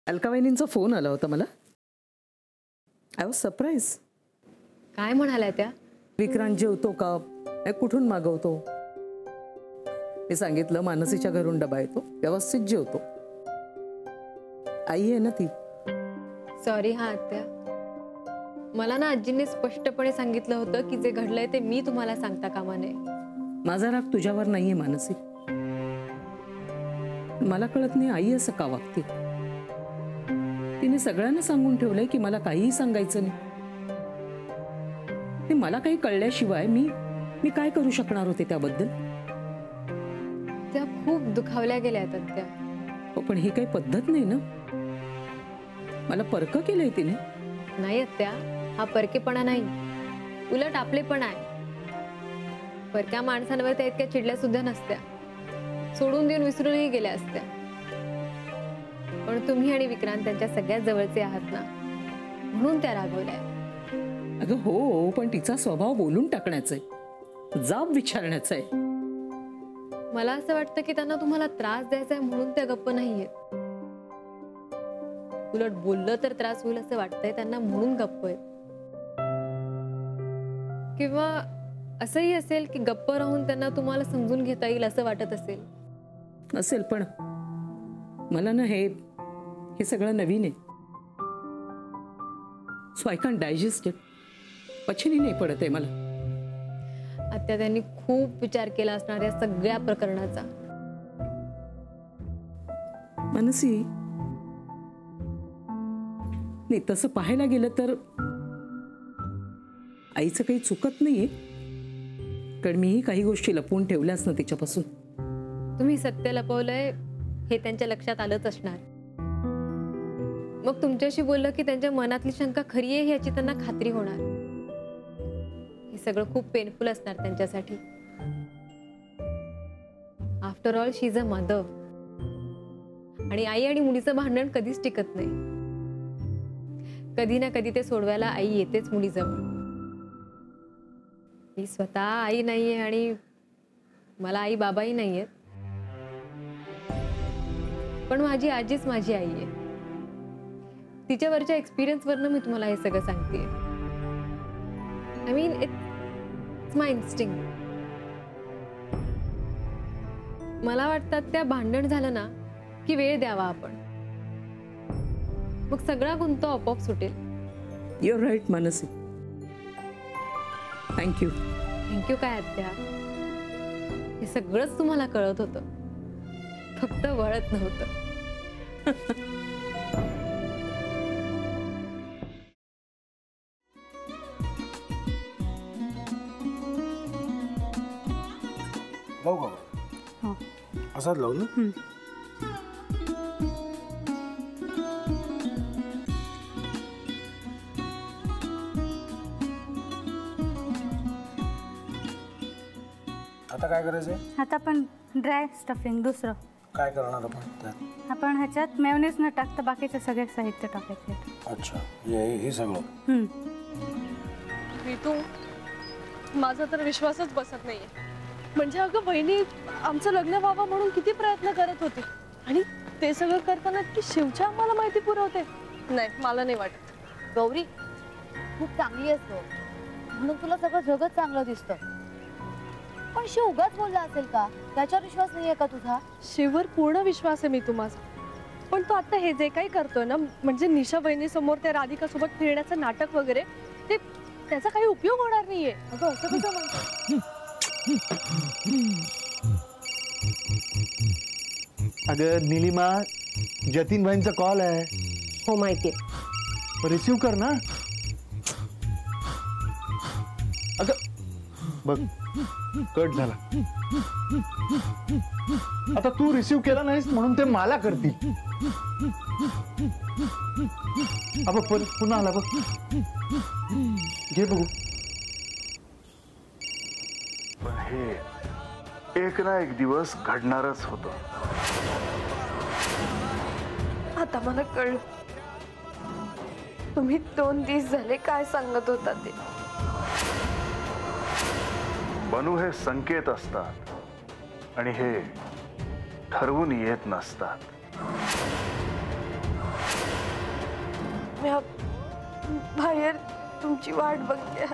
Alka वहिनींचा phone आला होता मला. I was surprise. काय म्हणाल्या त्या? विक्रांत जेवतो का, कुठून मागवतो. मी सांगितलं मानसीच्या घरून डबा येतो, व्यवस्थित जेवतो. आई आहे ना ती. सॉरी हा आत्या, मला ना आजींनी स्पष्टपणे सांगितलं होतं की जे घडलंय ते मी तुम्हाला सांगता कामा नये. माझा राग तुझ्यावर नाहीये मानसी. मला कळत नाही आई असं का वागते. तिने सगळ्यांना सांगून ठेवलंय की मला काहीही सांगायचं नाही. मला काही कळल्याशिवाय मी काय करू शकणार होते त्याबद्दल. त्या खूप दुखावल्या गेल्या आत्या. हो, पण ही काही पद्धत नाही ना. मला परक केलंय तिने. नाही आत्या, हा परकेपणा नाही, उलट आपलेपणा आहे. परक्या माणसांवर त्या इतक्या चिडल्या सुद्धा नसत्या, सोडून देऊन विसरूनही गेल्या असत्या. पण तुम्ही आणि विक्रांत त्यांच्या सगळ्यात जवळचे आहात ना, म्हणून त्या रागवल्या. अगं हो, पण तिचा स्वभाव बोलून टाकण्याचा आहे, जाब विचारण्याचा आहे. मला असं वाटतं की त्यांना तुम्हाला त्रास द्यायचा आहे म्हणून त्या गप्प नाहीयेत. उलट बोललं तर त्रास होईल असं वाटतंय त्यांना म्हणून गप्प आहेत. किंवा असंही असेल की गप्प राहून त्यांना तुम्हाला समजून घेता येईल असं वाटत असेल. पण मला ना हे सगळं नवीन आहे. So I can digest it. पचनी नाही पडत आहे मला. आत्या, त्यांनी खूप विचार केला असणार या सगळ्या प्रकरणाचा. मानसी, नाही तसं पाहायला गेलं तर आईचं काही चुकत नाहीये, कारण मीही काही गोष्टी लपवून ठेवल्याच ना तिच्यापासून. तुम्ही सत्य लपवलंय हे त्यांच्या लक्षात आलंच असणार. मग तुमच्याशी बोललं की त्यांच्या मनातली शंका खरी आहे याची त्यांना खात्री होणार. हे सगळं खूप पेनफुल असणार त्यांच्यासाठी. After all she is a mother. आणि आई आणि मुलीचं भांडण कधीच टिकत नाही. कधी ना कधी ते सोडवायला आई येतेच मुलीजवळ. मी स्वतः आई नाहीये आणि मला आई बाबाही नाहीयेत, पण माझी आजीच माझी आई आहे. तिच्यावरच्या एक्सपिरियन्स वरनं मी तुम्हाला हे सगळं सांगतेय. I mean it's my instinct. मला वाटतं त्या भांडण झालं ना की वेळ द्यावा आपण, मग सगळा गुंत आपोआप सुटेल. You are right Mansi. Thank you. Thank you काय आत्या, हे सगळंच तुम्हाला कळत होतं, फक्त वळत नव्हतं. लावू का? हो, असाच लावू ना. आता काय करायचंय? आता आपण ड्राय स्टफिंग दुसरं काय करणार आपण त्यात? आपण ह्याच्यात मेयोनीज न टाकता बाकीचे सगळे साहित्य टाकायचे. अच्छा, हे सगळं. ऋतू, माझा तर विश्वासच बसत नाहीये. म्हणजे अगं बहिणी आमचं लग्न व्हावं म्हणून किती प्रयत्न करत होती आणि ते सगळं करताना की शिवच्या आम्हाला माहिती पुरवते. नाही, मला नाही वाटत. गौरी खूप चांगली असतो म्हणून तुला सगळं जगत चांगलं दिसतं, पण शिव उगाच बोलला असेल का? त्याच्यावर विश्वास नाहीये का तुझा? शिववर पूर्ण विश्वास आहे मी तुम्हाला, पण तो आता हे जे काही करतोय ना, म्हणजे निशा बहिणी समोर त्या राधिका सोबत फिरण्याचं नाटक वगैरे, ते त्याचा काही उपयोग होणार नाहीये. अगं असं कसं म्हणतो? अगं नीलिमा, जतीन भाईंचा कॉल आहे. हो माहितीये. रिसीव कर ना. अगं बघ, कट झाला. आता तू रिसीव केला नाहीस म्हणून ते मला करतील. अब पुन्हा आला बघ, घे बघू. पण हे एक ना एक दिवस घडणारच होतं. आता मला कळलं तुम्ही 2 दिवस झाले काय सांगत होता ते. बनू हे संकेत असतात आणि हे ठरवून येत नसतात. मी बाहेर तुमची वाट बघते.